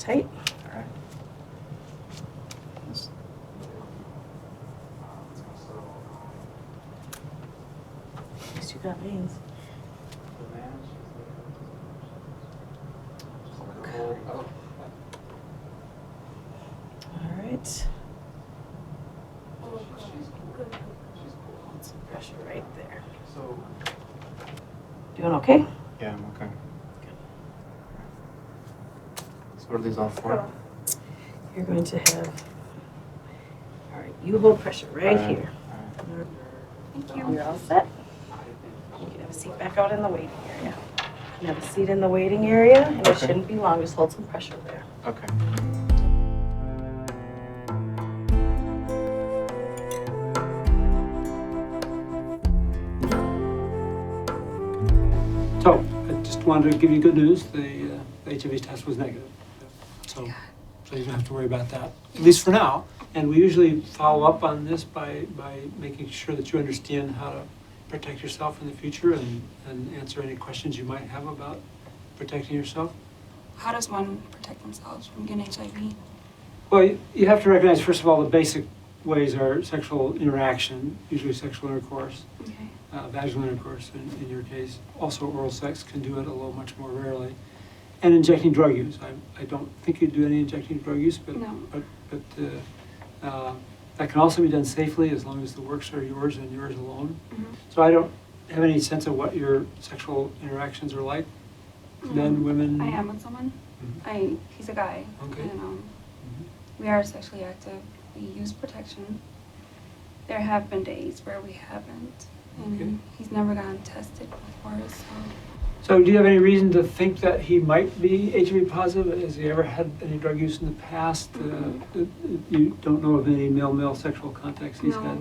tight. All right. At least you got veins. All right. Hold some pressure right there. Doing okay? Yeah, I'm okay. So what are these all for? You're going to have, all right, you hold pressure right here. Thank You're all set. You can have a seat back out in the waiting area. You can have a seat in the waiting area, and it Okay. shouldn't be long, just hold some pressure there. Okay. So, I just wanted to give you good news. The HIV test was negative. So you don't have to worry about that, at least for now. And we usually follow up on this by making sure that you understand how to protect yourself in the future and answer any questions you might have about protecting yourself. How does one protect themselves from getting HIV? Well, you have to recognize, first of all, the basic ways are sexual interaction, usually sexual intercourse. Okay. Vaginal intercourse in your case. Also oral sex can do it, although much more rarely. And injecting drug use. I don't think you do any injecting drug use, but, No. but that can also be done safely as long as the works are yours and yours alone. Mm-hmm. So I don't have any sense of what your sexual interactions are like. Men, women? I am with someone. Mhm. He's a guy. Okay. And Mhm. we are sexually active. We use protection. There have been days where we haven't. And Okay. he's never gotten tested before, so. So do you have any reason to think that he might be HIV positive? Has he ever had any drug use in the past? You don't know of any male-male sexual contacts he's No. had?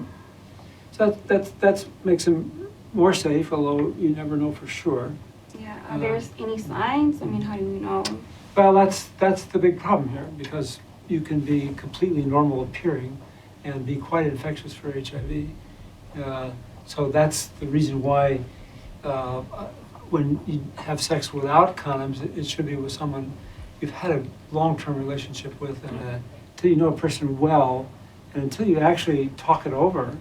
So that makes him more safe, although you never know for sure. Yeah, are there any signs? I mean, how do we know? Well, that's the big problem here, because you can be completely normal appearing and be quite infectious for HIV. So that's the reason why when you have sex without condoms, it should be with someone you've had a long-term relationship with, and until you know a person well, and until you actually talk it over,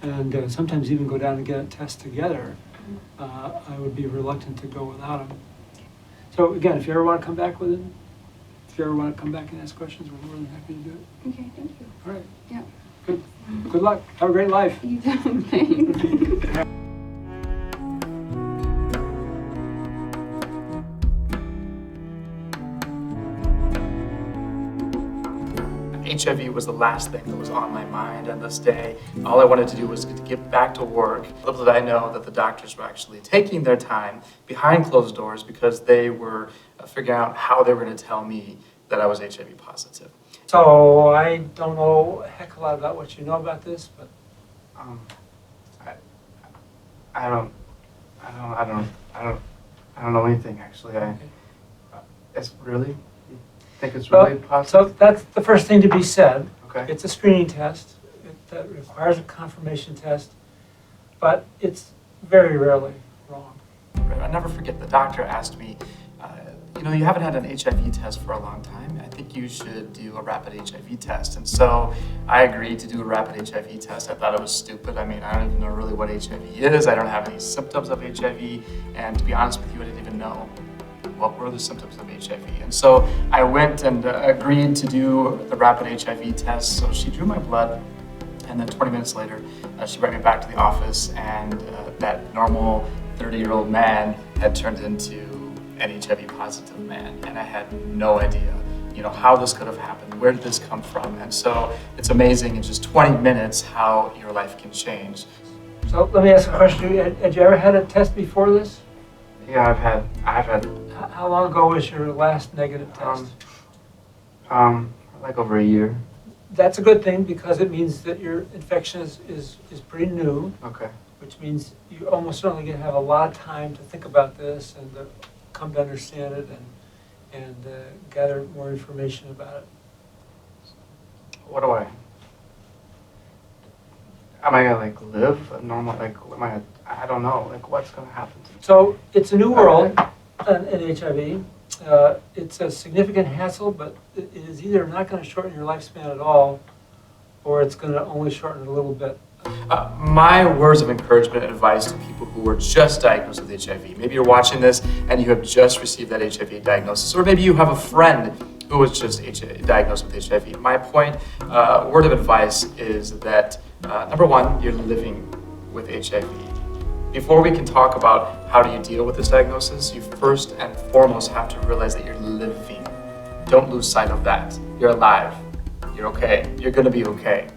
and sometimes even go down and get a test together, I would be reluctant to go without him. So again, if you ever want to come back with him, if you ever want to come back and ask questions, we're more than happy to do it. Okay, thank you. All right, Yeah. good. Good luck. Have a great life. You too. Thanks. HIV was the last thing that was on my mind on this day. All I wanted to do was to get back to work. Little did I know that the doctors were actually taking their time behind closed doors because they were figuring out how they were going to tell me that I was HIV positive. So I don't know a heck of a lot about what you know about this, but I don't know anything actually. It's really, you think it's really so positive? that's the first thing to be said. Okay. It's a screening test. That requires a confirmation test, but it's very rarely wrong. I never forget the doctor asked me, you haven't had an HIV test for a long time. I think you should do a rapid HIV test. And so I agreed to do a rapid HIV test. I thought it was stupid. I mean, I don't even know really what HIV is. I don't have any symptoms of HIV. And to be honest with you, I didn't even know what were the symptoms of HIV. And so I went and agreed to do the rapid HIV test. So she drew my blood. And then 20 minutes later, she brought me back to the office, and that normal 30-year-old man had turned into an HIV positive man, and I had no idea, how this could have happened. Where did this come from? And so it's amazing in just 20 minutes how your life can change. So let me ask a question. Had you ever had a test before this? Yeah, I've had. How long ago was your last negative test? Like over a year. That's a good thing, because it means that your infection is pretty new, Okay. which means you almost certainly going to have a lot of time to think about this and come to understand it and gather more information about it. What do am I gonna live a normal, I don't know, what's gonna happen to me? So it's a new world in HIV. It's a significant hassle, but it is either not going to shorten your lifespan at all, or it's going to only shorten it a little bit. My words of encouragement and advice to people who were just diagnosed with HIV. Maybe you're watching this and you have just received that HIV diagnosis, or maybe you have a friend who was just diagnosed with HIV. My word of advice is that, number one, you're living with HIV. Before we can talk about how do you deal with this diagnosis, you first and foremost have to realize that you're living. Don't lose sight of that. You're alive. You're okay. You're going to be okay.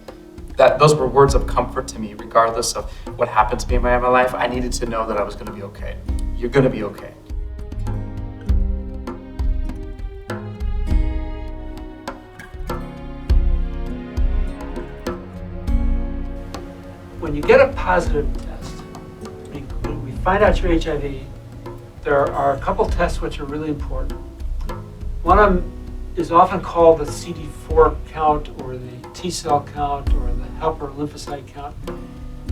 Those were words of comfort to me, regardless of what happened to me in my life. I needed to know that I was going to be okay. You're going to be okay. When you get a positive test, when we find out you're HIV, there are a couple tests which are really important. One of them is often called the CD4 count, or the T cell count, or the helper lymphocyte count.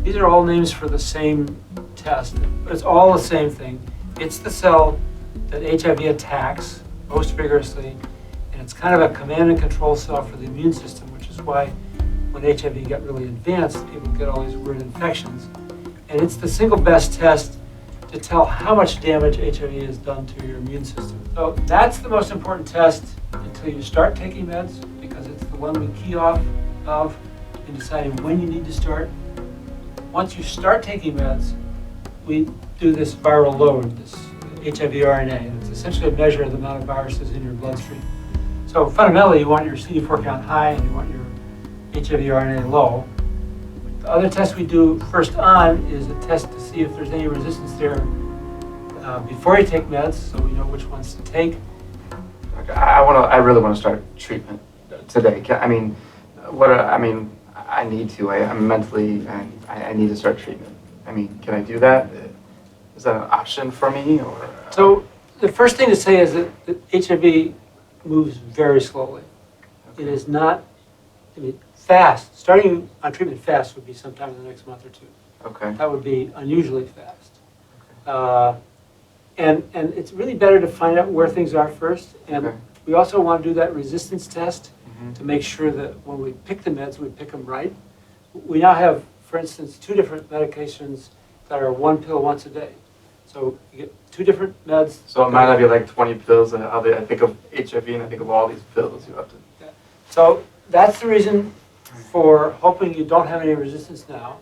These are all names for the same test, but it's all the same thing. It's the cell that HIV attacks most vigorously, and it's kind of a command and control cell for the immune system, which is why when HIV got really advanced, people get all these weird infections. And it's the single best test to tell how much damage HIV has done to your immune system. So that's the most important test until you start taking meds, because it's the one we key off of in deciding when you need to start. Once you start taking meds, we do this viral load, this HIV RNA, and it's essentially a measure of the amount of viruses in your bloodstream. So fundamentally, you want your CD4 count high and you want your HIV RNA low. The other test we do first on is a test to see if there's any resistance there before you take meds, so we know which ones to take. I really want to start treatment today. I need to. I'm mentally, I need to start treatment. Can I do that? Is that an option for me, or? So the first thing to say is that HIV moves very slowly. Okay. It is not, fast. Starting on treatment fast would be sometime in the next month or two. Okay. That would be unusually fast. And it's really better to find out where things are first. And Okay. we also want to do that resistance test Mhm. to make sure that when we pick the meds, we pick them right. We now have, for instance, 2 different medications that are 1 pill once a day. So you get 2 different meds. So it might not be like 20 pills, and I think of HIV and I think of all these pills you have to. So that's the reason for hoping you don't have any resistance now,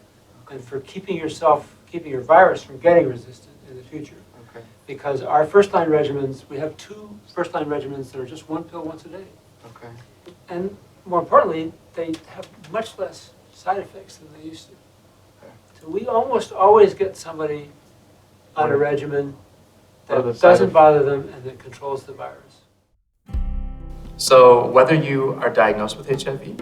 and for keeping your virus from getting resistant in the future. Okay. Because our first-line regimens, we have 2 first-line regimens that are just 1 pill once a day. Okay. And more importantly, they have much less side effects than they used to. Okay. So we almost always get somebody on a regimen What are that the side doesn't bother them and that controls the virus. So whether you are diagnosed with HIV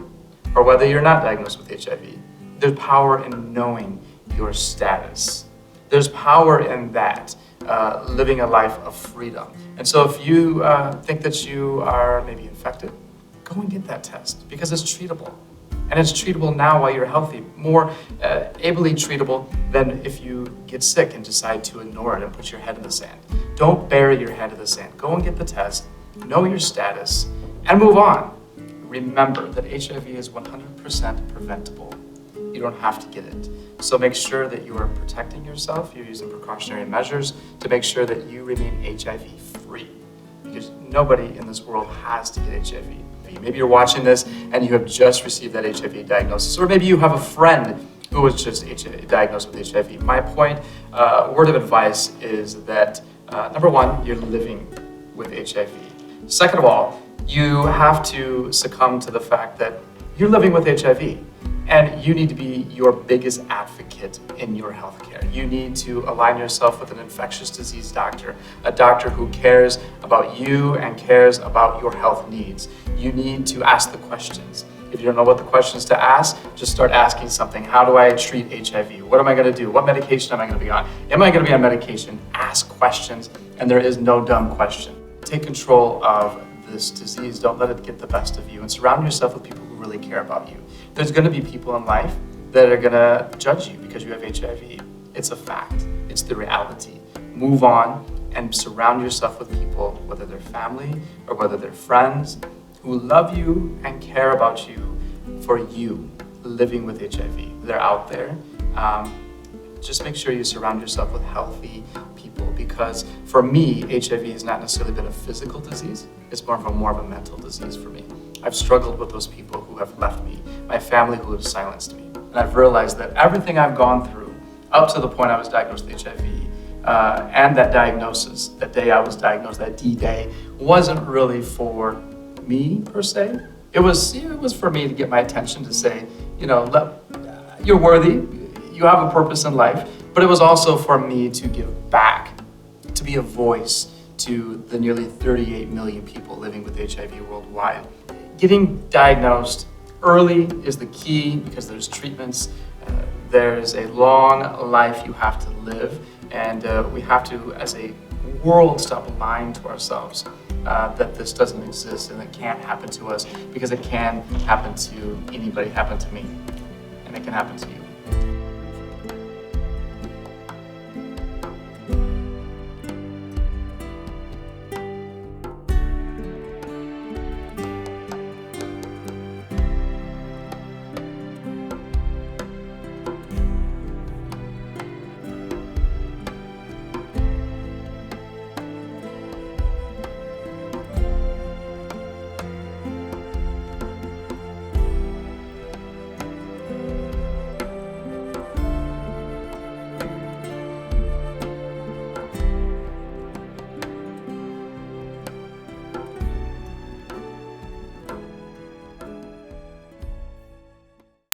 or whether you're not diagnosed with HIV, there's power in knowing your status. There's power in that, living a life of freedom. And so if you think that you are maybe infected, go and get that test, because it's treatable. And it's treatable now while you're healthy, more ably treatable than if you get sick and decide to ignore it and put your head in the sand. Don't bury your head in the sand. Go and get the test, know your status, and move on. Remember that HIV is 100% preventable. You don't have to get it. So make sure that you are protecting yourself. You're using precautionary measures to make sure that you remain HIV-free. Because nobody in this world has to get HIV. Maybe you're watching this and you have just received that HIV diagnosis, or maybe you have a friend who was just diagnosed with HIV. My word of advice is that, number one, you're living with HIV. Second of all, you have to succumb to the fact that you're living with HIV, and you need to be your biggest advocate in your healthcare. You need to align yourself with an infectious disease doctor, a doctor who cares about you and cares about your health needs. You need to ask the questions. If you don't know what the questions to ask, just start asking something. How do I treat HIV? What am I going to do? What medication am I going to be on? Am I going to be on medication? Ask questions, and there is no dumb question. Take control of this disease. Don't let it get the best of you, and surround yourself with people who really care about you. There's going to be people in life that are going to judge you because you have HIV. It's a fact. It's the reality. Move on and surround yourself with people, whether they're family or whether they're friends, who love you and care about you for you living with HIV. They're out there. Just make sure you surround yourself with healthy people, because for me, HIV has not necessarily been a physical disease. It's more of a mental disease for me. I've struggled with those people who have left me, my family who have silenced me. And I've realized that everything I've gone through up to the point I was diagnosed with HIV, and that diagnosis, that day I was diagnosed, that D-Day, wasn't really for me per se. It was for me to get my attention, to say, you're worthy, you have a purpose in life, but it was also for me to give back, to be a voice to the nearly 38 million people living with HIV worldwide. Getting diagnosed early is the key, because there's treatments, there's a long life you have to live, and we have to, as a world, stop lying to ourselves that this doesn't exist and it can't happen to us, because it can happen to anybody. Happen to me, and it can happen to you.